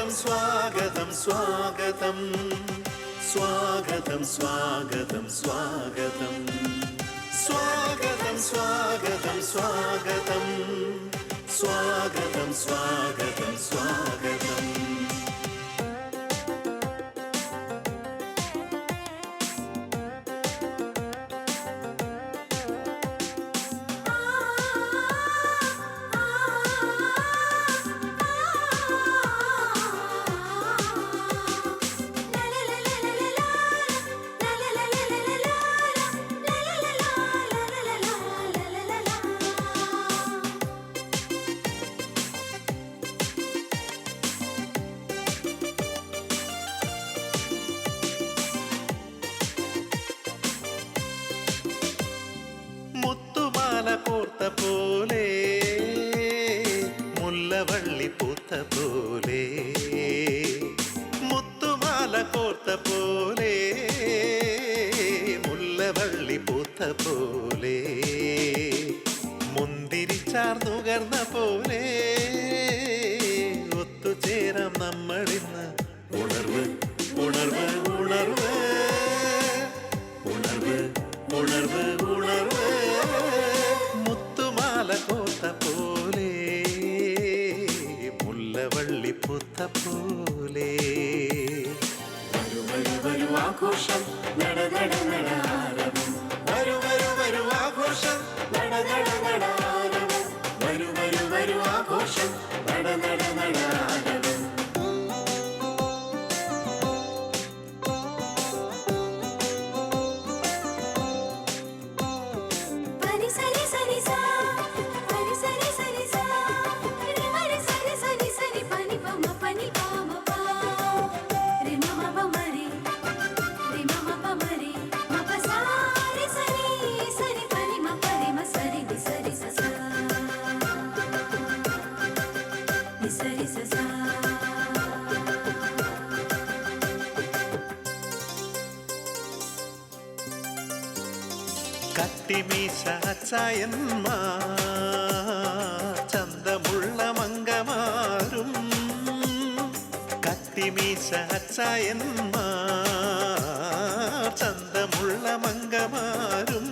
സ്വാഗതം സ്വാഗതം സ്വാഗതം സ്വാഗതം സ്വാഗതം സ്വാഗതം സ്വാഗതം സ്വാഗതം സ്വാഗതം സ്വാഗതം സ്വാഗതം മുത്തുമാല കോർത്ത പോലെ മുല്ലവള്ളി പൂത്ത പോലെ മുത്തുമാല കോർത്ത പോലെ മുല്ലവള്ളി പൂത്ത പോലെ മുന്തിരിച്ചാർന്നുകർന്ന പോലെ ഒത്തുചേരാം നമ്മളിന്ന് ഉണർവ് ഉണർവ് ഉണർവ് ഉണർവ് ഉണർവ് ഉണർവ് മുത്തുമാല കോത്ത പോലെ മുല്ലവള്ളി പൂത്ത പോലെ വരു വരു വരു ആഘോഷം നട നട നടാരവം വരു വരു വരു ആഘോഷം നട നട നടാരവം വരു വരു വരു ആഘോഷം നട നട നടാരവം കട്ടിമീശ ചായന്മാർ ചന്തമുള്ള മംഗമാരും കട്ടിമീശ ചായന്മാർ ചന്തമുള്ള മംഗമാരും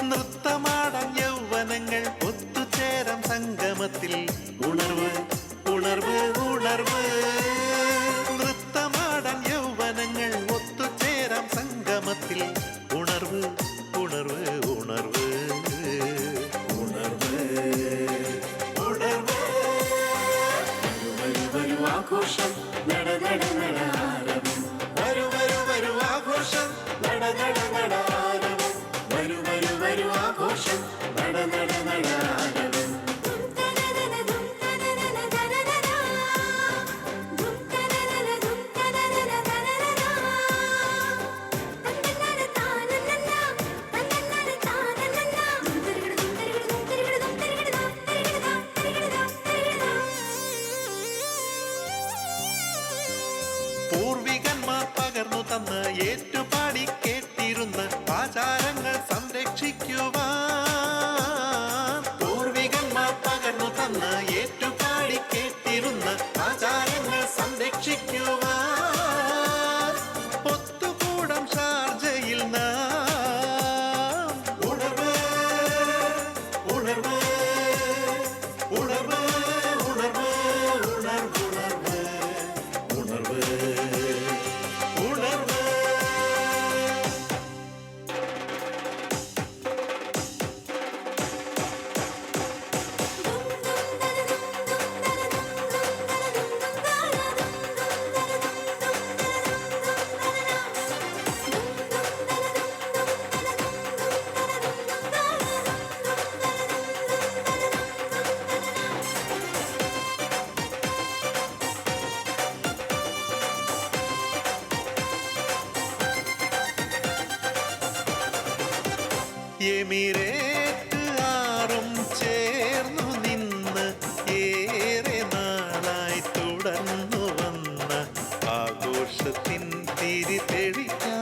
നൃത്തമാടൻ യൗവനങ്ങൾ ഒത്തുചേരം സംഗമത്തിൽ ഉണർവ് ഉണർവ് ഉണർവ് നൃത്തമാടൻ യൗവനങ്ങൾ ഒത്തുചേരം സംഗമത്തിൽ ഉണർവ് ഉണർവ് ഉണർവ് ഉണർവ് ഉണർവ് വരു വരു ആഘോഷം നട നട നടാരവം വരു വരു വരു ആഘോഷം നട നട നടാരവം വരു വരു വരു ആഘോഷം നട നട നടാരവം പൂർവികന്മാർ പകർന്നു തന്ന ഏറ്റുപാടി കേട്ടിരുന്ന ആചാരങ്ങൾ സംരക്ഷിക്കുവാൻ പൂർവികന്മാർ പകർന്നു തന്ന ഏറ്റുപാടി കേട്ടിരുന്ന ആചാരങ്ങൾ സംരക്ഷിക്കുവാൻ ഒത്തുകൂടം ഷാർജയിൽ നാം ഉണർവ് ഉണർവ് ഉണർവ് ഉണർവ് ഉണർവ് ഉണർവ് ഉണർവ് എമിറേറ്റ് ആറും ചേർന്നു നിന്ന് ഏറെ നാളായി തുടർന്നു വന്ന ആഘോഷത്തിൻ തിരി തെളിക്കാൻ